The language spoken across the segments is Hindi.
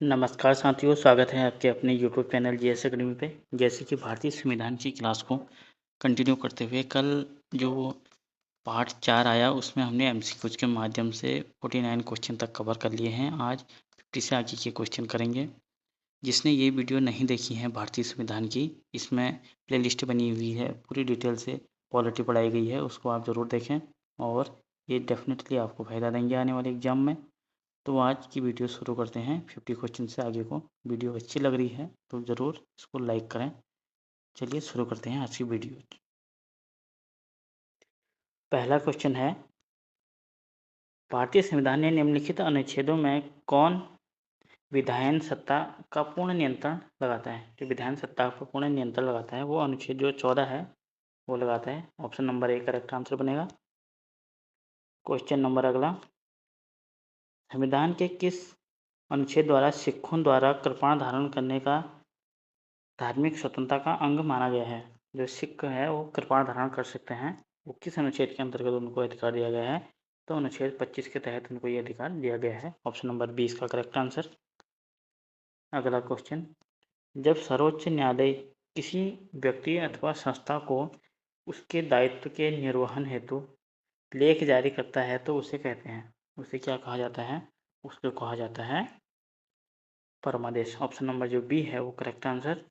नमस्कार साथियों, स्वागत है आपके अपने यूट्यूब चैनल जीएस अकेडमी पे। जैसे कि भारतीय संविधान की क्लास को कंटिन्यू करते हुए कल जो पार्ट 4 आया उसमें हमने एमसीक्यूज के माध्यम से 49 क्वेश्चन तक कवर कर लिए हैं। आज 50 से आगे के क्वेश्चन करेंगे। जिसने ये वीडियो नहीं देखी है भारतीय संविधान की, इसमें प्लेलिस्ट बनी हुई है, पूरी डिटेल से पॉलिटी पढ़ाई गई है, उसको आप ज़रूर देखें और ये डेफिनेटली आपको फ़ायदा देंगे आने वाले एग्ज़ाम में। तो आज की वीडियो शुरू करते हैं 50 क्वेश्चन से आगे को। वीडियो अच्छी लग रही है तो ज़रूर इसको लाइक करें। चलिए शुरू करते हैं आज की वीडियो। पहला क्वेश्चन है, भारतीय संविधान ने निम्नलिखित अनुच्छेदों में कौन विधायन सत्ता का पूर्ण नियंत्रण लगाता है? जो विधायन सत्ता पर पूर्ण नियंत्रण लगाता है वो अनुच्छेद जो 14 है वो लगाता है। Option number A correct answer बनेगा। क्वेश्चन नंबर अगला, संविधान के किस अनुच्छेद द्वारा सिखों द्वारा कृपाण धारण करने का धार्मिक स्वतंत्रता का अंग माना गया है? जो सिख है वो कृपाण धारण कर सकते हैं, वो किस अनुच्छेद के अंतर्गत उनको अधिकार दिया गया है? तो अनुच्छेद 25 के तहत उनको ये अधिकार दिया गया है। ऑप्शन नंबर 20 का करेक्ट आंसर। अगला क्वेश्चन, जब सर्वोच्च न्यायालय किसी व्यक्ति अथवा संस्था को उसके दायित्व के निर्वहन हेतु लेख जारी करता है तो उसे कहते हैं, उसे क्या कहा जाता है? उसको कहा जाता है परमादेश। ऑप्शन नंबर जो बी है वो करेक्ट आंसर।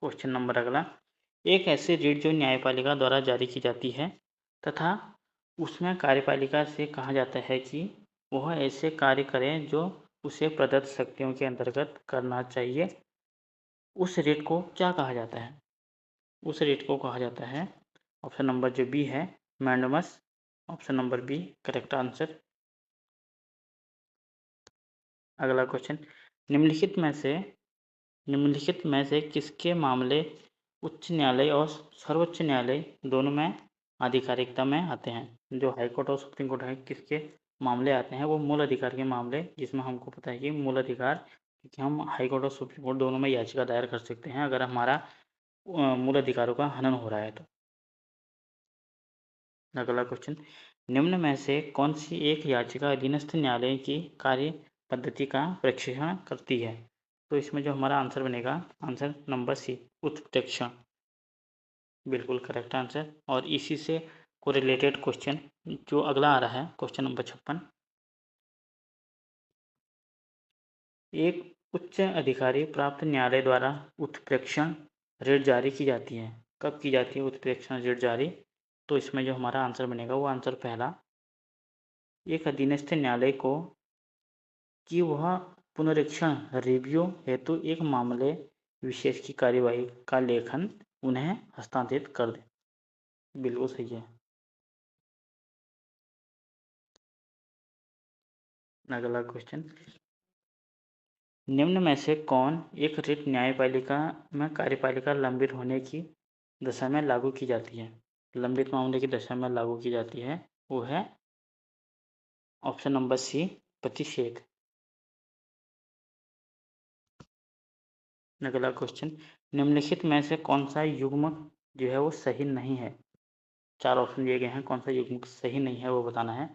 क्वेश्चन नंबर अगला, एक ऐसी रीट जो न्यायपालिका द्वारा जारी की जाती है तथा उसमें कार्यपालिका से कहा जाता है कि वह ऐसे कार्य करें जो उसे प्रदत्त शक्तियों के अंतर्गत करना चाहिए, उस रीट को क्या कहा जाता है? उस रीट को कहा जाता है, ऑप्शन नंबर जो बी है, mandamus. Option number B correct answer. अगला क्वेश्चन, निम्नलिखित में से किसके मामले उच्च न्यायालय और सर्वोच्च न्यायालय दोनों में आधिकारिकता में आते हैं? जो हाई कोर्ट और सुप्रीम कोर्ट है किसके मामले आते हैं? वो मूल अधिकार के मामले, जिसमें हमको पता है कि मूल अधिकार, क्योंकि हम हाई कोर्ट और सुप्रीम कोर्ट दोनों में याचिका दायर कर सकते हैं अगर हमारा मूल अधिकारों का हनन हो रहा है तो। अगला क्वेश्चन, निम्न में से कौन सी एक याचिका अधीनस्थ न्यायालय की कार्य पद्धति का परीक्षण करती है? तो इसमें जो हमारा आंसर बनेगा, आंसर नंबर सी, उत्प्रेक्षण, बिल्कुल करेक्ट आंसर। और इसी से कोरिलेटेड क्वेश्चन जो अगला आ रहा है, क्वेश्चन नंबर 56, एक उच्च अधिकारी प्राप्त न्यायालय द्वारा उत्प्रेक्षण रिट जारी की जाती है। कब की जाती है उत्प्रेक्षण रिट जारी? तो इसमें जो हमारा आंसर बनेगा वो आंसर पहला, एक अधीनस्थ न्यायालय को कि वह पुनरीक्षण रिव्यू हेतु एक मामले विशेष की कार्यवाही का लेखन उन्हें हस्तांतरित कर दे। बिल्कुल सही है। अगला क्वेश्चन, निम्न में से कौन एक रिट न्यायपालिका में कार्यपालिका लंबित होने की दशा में लागू की जाती है? लंबित मामले की दशा में लागू की जाती है, वो है ऑप्शन नंबर सी, प्रतिषेध। अगला क्वेश्चन, निम्नलिखित में से कौन सा युग्मक जो है वो सही नहीं है? 4 ऑप्शन दिए गए हैं, कौन सा युग्मक सही नहीं है वो बताना है।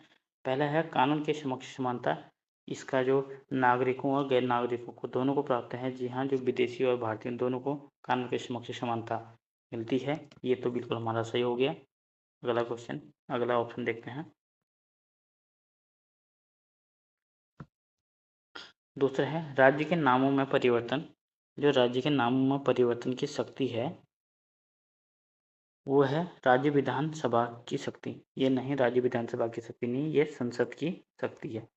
पहला है कानून के समक्ष समानता, इसका जो नागरिकों और गैर नागरिकों को दोनों को प्राप्त है। जी हाँ, जो विदेशी और भारतीय दोनों को कानून के समक्ष समानता मिलती है, ये तो बिल्कुल हमारा सही हो गया। अगला क्वेश्चन, अगला ऑप्शन देखते हैं। दूसरा है राज्य के नामों में परिवर्तन। जो राज्य के नामों में परिवर्तन की शक्ति है वो है राज्य विधानसभा की शक्ति। ये नहीं, राज्य विधानसभा की शक्ति नहीं, ये संसद की शक्ति है।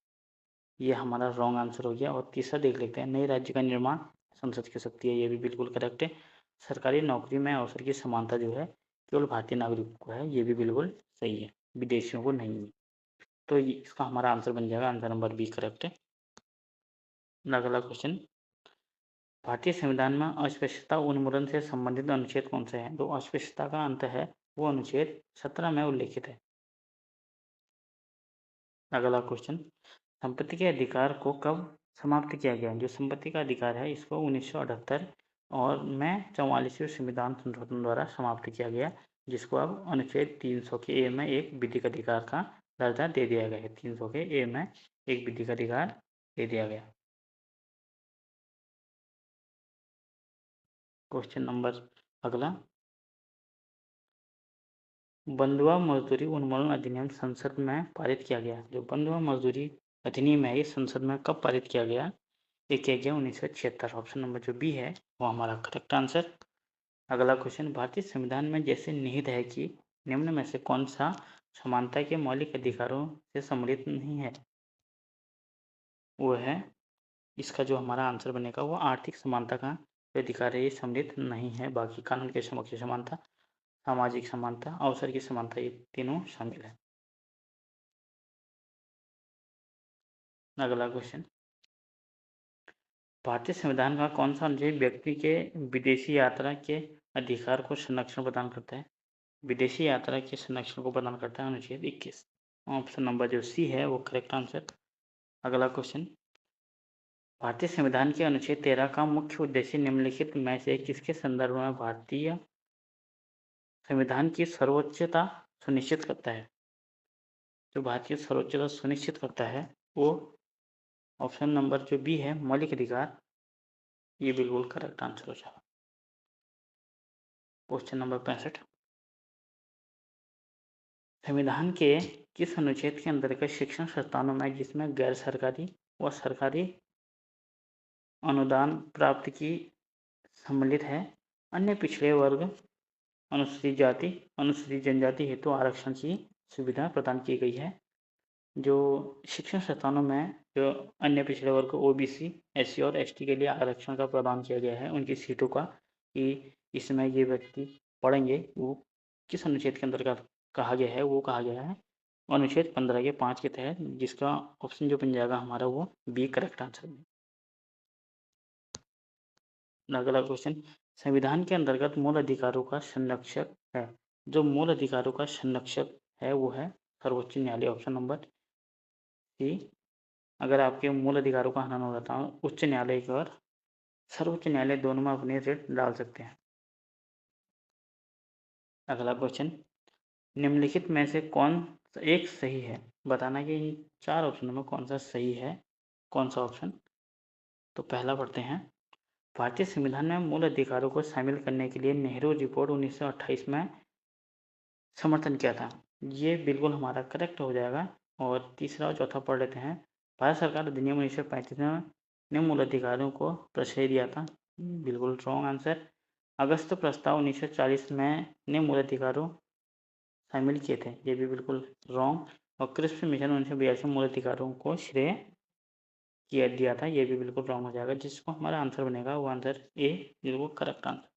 ये हमारा रॉन्ग आंसर हो गया। और तीसरा देख लेते हैं, नए राज्य का निर्माण संसद की शक्ति है। ये भी बिल्कुल करेक्ट है। सरकारी नौकरी में अवसर की समानता जो है केवल भारतीय नागरिकों को है, ये भी बिल्कुल सही है, विदेशियों को नहीं है। तो इसका हमारा आंसर बन जाएगा, आंसर नंबर बी करेक्ट है। अगला क्वेश्चन, भारतीय संविधान में अस्पृश्यता उन्मूलन से संबंधित अनुच्छेद कौन सा है? तो अस्पृश्यता का अंत है वो अनुच्छेद 17 में उल्लेखित है। अगला क्वेश्चन, संपत्ति के अधिकार को कब समाप्त किया गया? जो संपत्ति का अधिकार है इसको 1978 और में 44वें संविधान संशोधन द्वारा समाप्त किया गया, जिसको अब अनुच्छेद 300 के ए में एक विधिक अधिकार का दर्जा दे दिया गया है। 300 के ए में एक विधिक अधिकार दे दिया गया। क्वेश्चन नंबर अगला, बंधुआ मजदूरी उन्मूलन अधिनियम संसद में पारित किया गया। जो बंधुआ मजदूरी अधिनियम है ये संसद में कब पारित किया गया? ये किया गया 1976। ऑप्शन नंबर जो बी है वो हमारा करेक्ट आंसर। अगला क्वेश्चन, भारतीय संविधान में जैसे निहित है कि निम्न में से कौन सा समानता के मौलिक अधिकारों से सम्मिलित नहीं है? वो है, इसका जो हमारा आंसर बनेगा वो आर्थिक समानता का अधिकार है, ये सम्मिलित नहीं है। बाकी कानून के समक्ष समानता, सामाजिक समानता, अवसर की समानता, ये तीनों शामिल है। अगला क्वेश्चन, भारतीय संविधान का कौन सा अनुच्छेद व्यक्ति के विदेशी यात्रा के अधिकार को संरक्षण प्रदान करता है? विदेशी यात्रा के संरक्षण को प्रदान करता है अनुच्छेद 21। ऑप्शन नंबर जो सी है वो करेक्ट आंसर। अगला क्वेश्चन, भारतीय संविधान के अनुच्छेद 13 का मुख्य उद्देश्य निम्नलिखित में से किसके संदर्भ में भारतीय संविधान की सर्वोच्चता सुनिश्चित करता है? जो भारतीय सर्वोच्चता सुनिश्चित करता है वो ऑप्शन नंबर जो बी है मौलिक अधिकार, ये बिल्कुल करेक्ट आंसर हो जाएगा। क्वेश्चन नंबर 65, संविधान के किस अनुच्छेद के अंतर्गत शिक्षण संस्थानों में जिसमें गैर सरकारी व सरकारी अनुदान प्राप्त की सम्मिलित है, अन्य पिछड़े वर्ग, अनुसूचित जाति, अनुसूचित जनजाति हेतु आरक्षण की सुविधा प्रदान की गई है? जो शिक्षण संस्थानों में जो अन्य पिछड़े वर्ग को ओबीसी, एससी और एसटी के लिए आरक्षण का प्रदान किया गया है उनकी सीटों का, कि इसमें ये व्यक्ति पढ़ेंगे, वो किस अनुच्छेद के अंतर्गत कहा गया है? वो कहा गया है अनुच्छेद 15 के 5 के तहत, जिसका ऑप्शन जो बन जाएगा हमारा वो बी करेक्ट आंसर है। अगला क्वेश्चन, संविधान के अंतर्गत मूल अधिकारों का संरक्षक है। जो मूल अधिकारों का संरक्षक है वो है सर्वोच्च न्यायालय। Option number C. अगर आपके मूल अधिकारों का हनन हो जाता है उच्च न्यायालय और सर्वोच्च न्यायालय दोनों में अपने रेट डाल सकते हैं। अगला क्वेश्चन, निम्नलिखित में से कौन एक सही है? बताना कि इन 4 ऑप्शनों में कौन सा सही है, कौन सा ऑप्शन। तो पहला पढ़ते हैं, भारतीय संविधान में मूल अधिकारों को शामिल करने के लिए नेहरू रिपोर्ट 1928 में समर्थन किया था। ये बिल्कुल हमारा करेक्ट हो जाएगा। और तीसरा और चौथा पढ़ लेते हैं, भारत सरकार अधिनियम 1935 ने मूल अधिकारों को प्रश्रय दिया था। बिल्कुल रॉन्ग आंसर। अगस्त प्रस्ताव 1940 में ने मूल अधिकारों शामिल किए थे, ये भी बिल्कुल रॉन्ग। और क्रिस्प मिशन 1982 मूल अधिकारों को श्रेय किया दिया था, ये भी बिल्कुल रॉन्ग हो जाएगा। जिसको हमारा आंसर बनेगा वो आंसर ए बिल्कुल करेक्ट आंसर।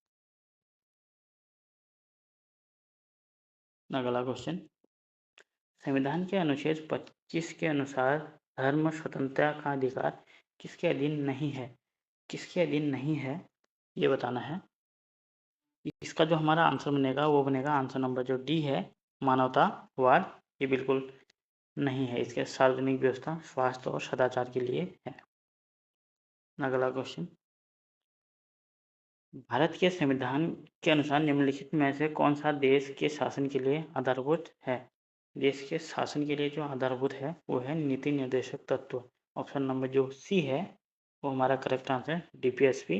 अगला क्वेश्चन, संविधान के अनुच्छेद 25 के अनुसार धर्म स्वतंत्रता का अधिकार किसके अधीन नहीं है? किसके अधीन नहीं है ये बताना है। इसका जो हमारा आंसर बनेगा वो बनेगा आंसर नंबर जो डी है मानवतावाद, ये बिल्कुल नहीं है। इसके सार्वजनिक व्यवस्था, स्वास्थ्य और सदाचार के लिए है। अगला क्वेश्चन, भारत के संविधान के अनुसार निम्नलिखित में से कौन सा देश के शासन के लिए आधारभूत है? देश के शासन के लिए जो आधारभूत है वो है नीति निर्देशक तत्व। ऑप्शन नंबर जो सी है वो हमारा करेक्ट आंसर डीपीएसपी।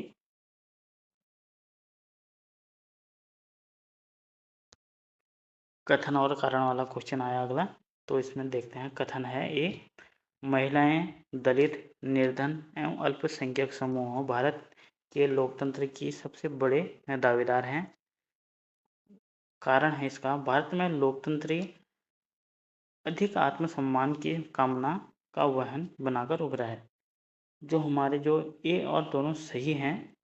कथन और कारण वाला क्वेश्चन आया अगला, तो इसमें देखते हैं। कथन है ए, महिलाएं, दलित, निर्धन एवं अल्पसंख्यक समूह भारत के लोकतंत्र की सबसे बड़े दावेदार हैं। कारण है इसका, भारत में लोकतंत्र अधिक आत्मसम्मान की कामना का वहन बनाकर उभरा है। जो हमारे जो ए और दोनों सही हैं,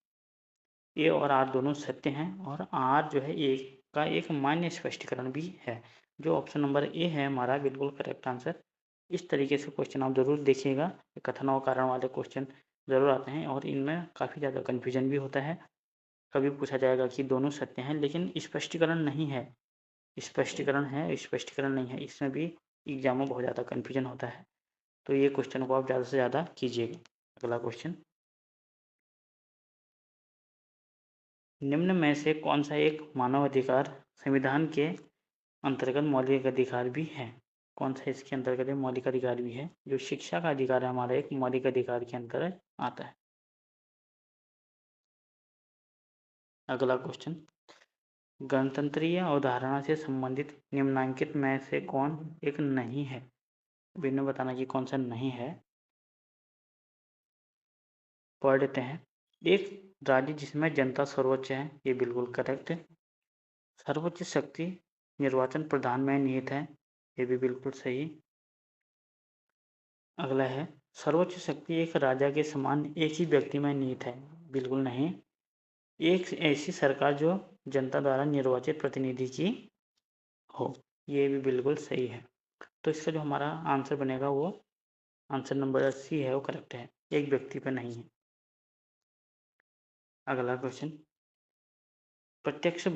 ए और आर दोनों सत्य हैं, और आर जो है ए का एक मान्य स्पष्टीकरण भी है। जो ऑप्शन नंबर ए है हमारा बिल्कुल करेक्ट आंसर। इस तरीके से क्वेश्चन आप जरूर देखिएगा, कथन और कारण वाले क्वेश्चन जरूर आते हैं और इनमें काफ़ी ज़्यादा कन्फ्यूजन भी होता है। कभी पूछा जाएगा कि दोनों सत्य हैं लेकिन स्पष्टीकरण नहीं है, स्पष्टीकरण है स्पष्टीकरण नहीं है, इसमें भी एग्जाम में बहुत ज़्यादा कन्फ्यूजन होता है। तो ये क्वेश्चन को आप ज़्यादा से ज़्यादा कीजिएगा। अगला क्वेश्चन, निम्न में से कौन सा एक मानव अधिकार संविधान के अंतर्गत मौलिक अधिकार भी है? कौन सा इसके अंतर्गत है? मौलिक अधिकार भी है। जो शिक्षा का अधिकार है हमारा एक मौलिक अधिकार के अंतर्गत आता है। अगला क्वेश्चन, गणतंत्रीय अवधारणा से संबंधित निम्नांकित में से कौन एक नहीं है? बिना बताना कि कौन सा नहीं है। पढ़ लेते हैं। एक राज्य जिसमें जनता सर्वोच्च है, ये बिल्कुल करेक्ट है। सर्वोच्च शक्ति निर्वाचन प्रधान में निहित है, ये भी बिल्कुल सही। अगला है, सर्वोच्च शक्ति एक राजा के समान एक ही व्यक्ति में निहित है, बिल्कुल नहीं। एक ऐसी सरकार जो जनता द्वारा निर्वाचित प्रतिनिधि की हो, ये भी बिल्कुल सही है। तो इसका जो हमारा आंसर बनेगा वो आंसर नंबर 80 है, वो करेक्ट है, एक व्यक्ति पर नहीं है। अगला क्वेश्चन, प्रत्यक्ष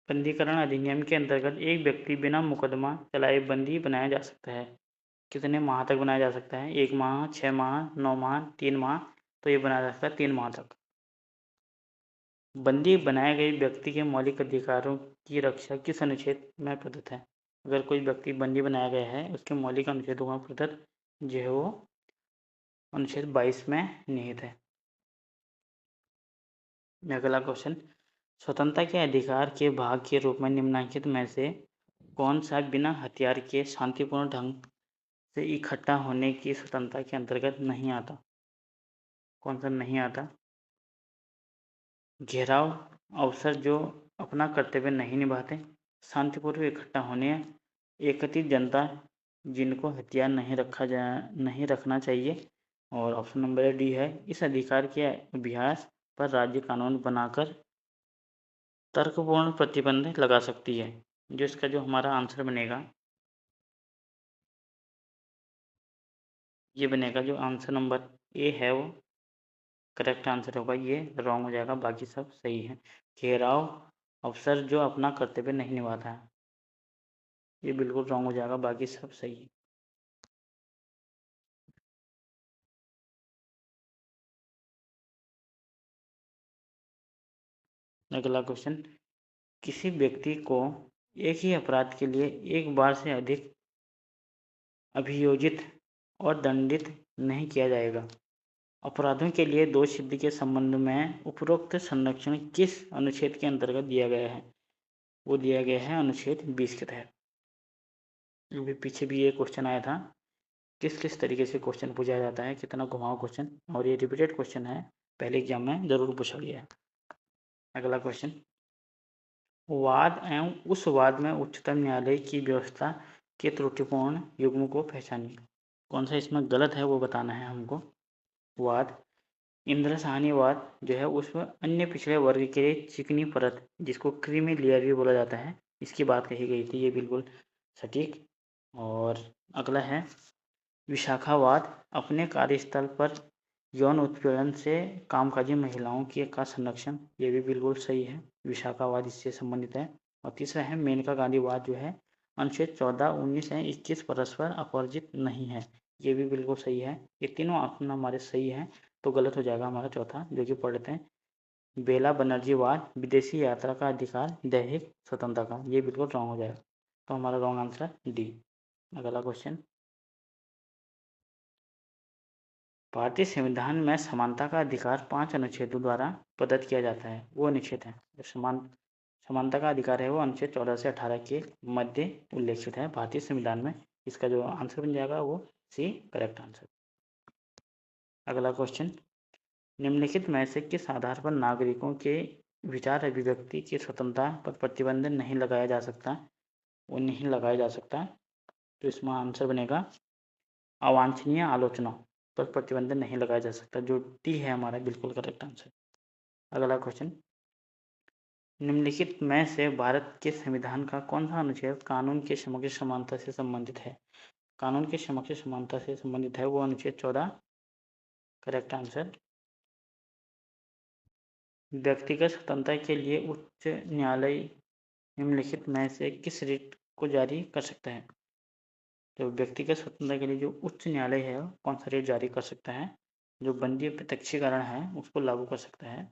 बंदीकरण अधिनियम के अंतर्गत एक व्यक्ति बिना मुकदमा चलाए बंदी बनाया जा सकता है। कितने माह तक बनाया जा सकता है? 1 माह, 6 माह, 9 माह, 3 माह। तो ये बनाया जा सकता है 3 माह तक। बंदी बनाए गए व्यक्ति के मौलिक अधिकारों की रक्षा किस अनुच्छेद में प्रदत्त है? अगर कोई व्यक्ति बंदी बनाया गया है, उसके मौलिक अनुच्छेदों का प्रदत्त जो है वो अनुच्छेद 22 में निहित है। अगला क्वेश्चन, स्वतंत्रता के अधिकार के भाग के रूप में निम्नलिखित में से कौन सा बिना हथियार के शांतिपूर्ण ढंग से इकट्ठा होने की स्वतंत्रता के अंतर्गत नहीं आता? कौन सा नहीं आता? घेराव अवसर जो अपना कर्तव्य नहीं निभाते, शांतिपूर्वक इकट्ठा होने, एकत्रित जनता जिनको हथियार नहीं रखना चाहिए, और ऑप्शन नंबर डी है, इस अधिकार के अभ्यास पर राज्य कानून बनाकर तर्कपूर्ण प्रतिबंध लगा सकती है। जो इसका जो हमारा आंसर बनेगा, ये बनेगा जो आंसर नंबर ए है वो करेक्ट आंसर होगा, ये रॉन्ग हो जाएगा, बाकी सब सही है। घेराव अफसर जो अपना कर्तव्य नहीं निभाता है, ये बिल्कुल रॉन्ग हो जाएगा, बाकी सब सही है। अगला क्वेश्चन, किसी व्यक्ति को एक ही अपराध के लिए एक बार से अधिक अभियोजित और दंडित नहीं किया जाएगा। अपराधों के लिए दोष सिद्धि के संबंध में उपरोक्त संरक्षण किस अनुच्छेद के अंतर्गत दिया गया है? वो दिया गया है अनुच्छेद 20 के तहत। अभी पीछे भी ये क्वेश्चन आया था, किस किस तरीके से क्वेश्चन पूछा जाता है, कितना घुमाव क्वेश्चन, और ये रिपीटेड क्वेश्चन है, पहले एग्जाम में जरूर पूछा गया है। अगला क्वेश्चन, वाद एवं उस वाद में उच्चतम न्यायालय की व्यवस्था के त्रुटिपूर्ण युग्म को पहचानिए। कौन सा इसमें गलत है वो बताना है हमको। वाद, इंद्रसानीवाद जो है उसमें अन्य पिछड़े वर्ग के चिकनी परत, जिसको क्रीमी लेयर भी बोला जाता है, इसकी बात कही गई थी, ये बिल्कुल सटीक। और अगला है विशाखावाद, अपने कार्यस्थल पर यौन उत्पीड़न से कामकाजी महिलाओं की का संरक्षण, ये भी बिल्कुल सही है, विशाखावाद इससे संबंधित है। और तीसरा है मेनका गांधीवाद जो है अनुच्छेद 14, 19 एवं 21 परस्पर अपराजित नहीं है, ये भी बिल्कुल सही है। ये तीनों ऑप्शन हमारे सही हैं, तो गलत हो जाएगा हमारा चौथा, जो कि पढ़ लेते हैं। बेला बनर्जीवाद, विदेशी यात्रा का अधिकार दैहिक स्वतंत्रता का, ये बिल्कुल रॉन्ग हो जाएगा, तो हमारा रॉन्ग आंसर डी। अगला क्वेश्चन, भारतीय संविधान में समानता का अधिकार 5 अनुच्छेदों द्वारा प्रदत्त किया जाता है, वो अनुच्छेद है। जो समानता का अधिकार है वो अनुच्छेद 14 से 18 के मध्य उल्लेखित है भारतीय संविधान में। इसका जो आंसर बन जाएगा वो सी करेक्ट आंसर। अगला क्वेश्चन, निम्नलिखित में से किस आधार पर नागरिकों के विचार अभिव्यक्ति की स्वतंत्रता पर प्रतिबंध नहीं लगाया जा सकता? वो नहीं लगाया जा सकता, तो इसमें आंसर बनेगा अवांछनीय आलोचना पर प्रतिबंध नहीं लगाया जा सकता, जो टी है हमारा बिल्कुल करेक्ट आंसर। अगला क्वेश्चन, निम्नलिखित में से भारत के संविधान का कौन सा अनुच्छेद कानून के समक्ष समानता से संबंधित है? कानून के समक्ष समानता से संबंधित है वो अनुच्छेद 14 करेक्ट आंसर। व्यक्तिगत स्वतंत्रता के लिए उच्च न्यायालय निम्नलिखित में से किस रिट को जारी कर सकता है? तो व्यक्तिगत स्वतंत्रता के लिए जो उच्च न्यायालय है कौन सा रिट जारी कर सकता है? जो बंदी प्रत्यक्षीकरण है उसको लागू कर सकता है।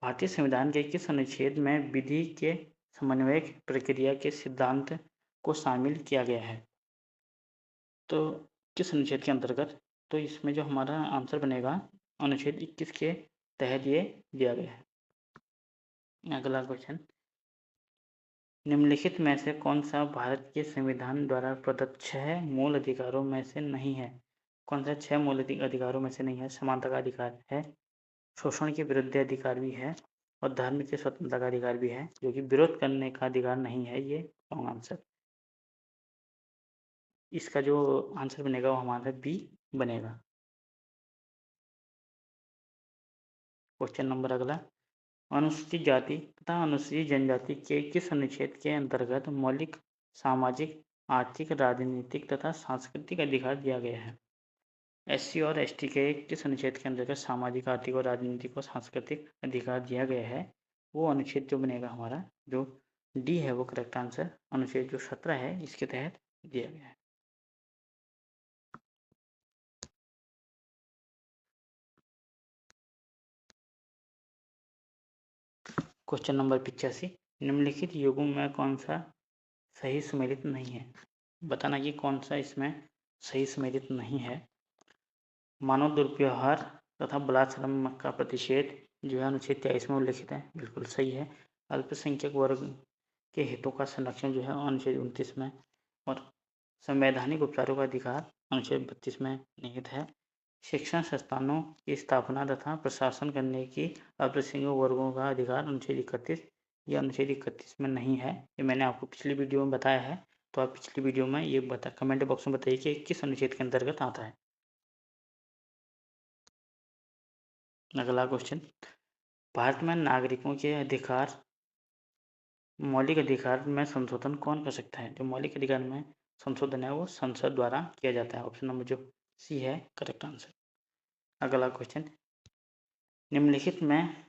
भारतीय संविधान के किस अनुच्छेद में विधि के समन्वय प्रक्रिया के सिद्धांत को शामिल किया गया है? तो किस अनुच्छेद के अंतर्गत? तो इसमें जो हमारा आंसर बनेगा अनुच्छेद 21 के तहत ये दिया गया है। अगला क्वेश्चन, निम्नलिखित में से कौन सा भारत के संविधान द्वारा प्रदत्त 6 मूल अधिकारों में से नहीं है? कौन सा 6 मूल अधिकारों में से नहीं है? समानता का अधिकार है, शोषण के विरुद्ध अधिकार भी है और धर्म की स्वतंत्रता का अधिकार भी है, जो कि विरोध करने का अधिकार नहीं है। ये रॉन्ग आंसर। इसका जो आंसर बनेगा वो हमारा बी बनेगा। क्वेश्चन नंबर अगला, अनुसूचित जाति तथा अनुसूचित जनजाति के किस अनुच्छेद के अंतर्गत मौलिक सामाजिक, आर्थिक, राजनीतिक तथा सांस्कृतिक अधिकार दिया गया है? एससी और एसटी के किस अनुच्छेद के अंतर्गत सामाजिक, आर्थिक और राजनीतिक और सांस्कृतिक अधिकार दिया गया है? वो अनुच्छेद जो बनेगा हमारा जो डी है वो करेक्ट आंसर अनुच्छेद जो 17 है इसके तहत दिया गया है। क्वेश्चन नंबर 85, निम्नलिखित युगों में कौन सा सही सुमेलित नहीं है? बताना कि कौन सा इसमें सही सुमेलित नहीं है। मानव दुर्व्यवहार तथा बलात्संग का प्रतिषेध जो है अनुच्छेद 23 में उल्लिखित है, बिल्कुल सही है। अल्पसंख्यक वर्ग के हितों का संरक्षण जो है अनुच्छेद 29 में, और संवैधानिक उपचारों का अधिकार अनुच्छेद 32 में निहित है। शिक्षण संस्थानों की स्थापना तथा प्रशासन करने की अल्पसंख्यक वर्गों का अधिकार अनुच्छेद 31, ये अनुच्छेद 31 में नहीं है। ये मैंने आपको पिछली वीडियो में बताया है, तो आप पिछली वीडियो में ये कमेंट बॉक्स में बताइए कि किस अनुच्छेद के अंतर्गत आता है। अगला क्वेश्चन, भारत में नागरिकों के अधिकार मौलिक अधिकार में संशोधन कौन कर सकता है? जो मौलिक अधिकार में संशोधन है वो संसद द्वारा किया जाता है। ऑप्शन नंबर जो सी है करेक्ट आंसर। अगला क्वेश्चन, निम्नलिखित में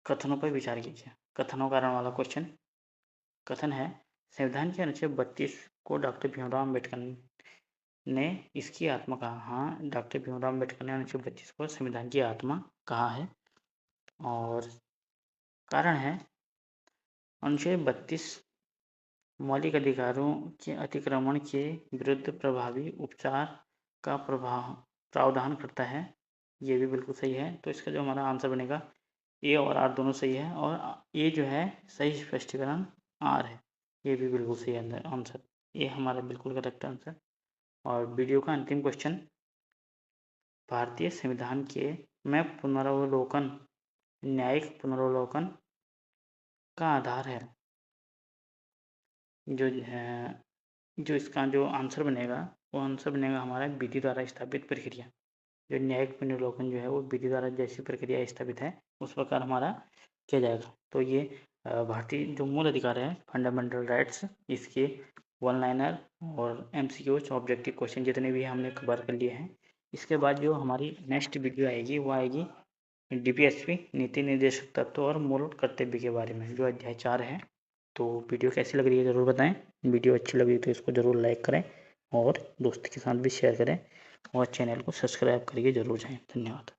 कथनों पर विचार कीजिए। कथनों कारण वाला क्वेश्चन। कथन है, संविधान के अनुच्छेद 32 को डॉक्टर भीमराव अम्बेडकर ने इसकी आत्मा कहा। हाँ, डॉक्टर भीमराव अम्बेडकर ने अनुच्छेद 32 को संविधान की आत्मा कहा है। और कारण है, अनुच्छेद 32 मौलिक अधिकारों के अतिक्रमण के विरुद्ध प्रभावी उपचार का प्रावधान करता है। ये भी बिल्कुल सही है। तो इसका जो हमारा आंसर बनेगा ए और आर दोनों सही है, और ए जो है सही स्पष्टीकरण आर है, ये भी बिल्कुल सही आंसर। ये हमारा बिल्कुल करेक्ट आंसर। और वीडियो का अंतिम क्वेश्चन, भारतीय संविधान के में पुनरावलोकन न्यायिक पुनरावलोकन का आधार है। जो इसका जो आंसर बनेगा वो आंसर बनेगा हमारा विधि द्वारा स्थापित प्रक्रिया। जो न्यायिक पुनरावलोकन जो है वो विधि द्वारा जैसी प्रक्रिया स्थापित है उस प्रकार हमारा किया जाएगा। तो ये भारतीय जो मूल अधिकार है फंडामेंटल राइट्स, इसके वन लाइनर और MCQs ऑब्जेक्टिव क्वेश्चन जितने भी हमने कवर कर लिए हैं। इसके बाद जो हमारी नेक्स्ट वीडियो आएगी वो आएगी DPSP नीति निर्देशक तत्व और मूल कर्तव्य के बारे में, जो अध्याय 4 है। तो वीडियो कैसी लग रही है ज़रूर बताएं। वीडियो अच्छी लगी तो इसको ज़रूर लाइक करें और दोस्त के साथ भी शेयर करें और चैनल को सब्सक्राइब करके ज़रूर जाएं। धन्यवाद।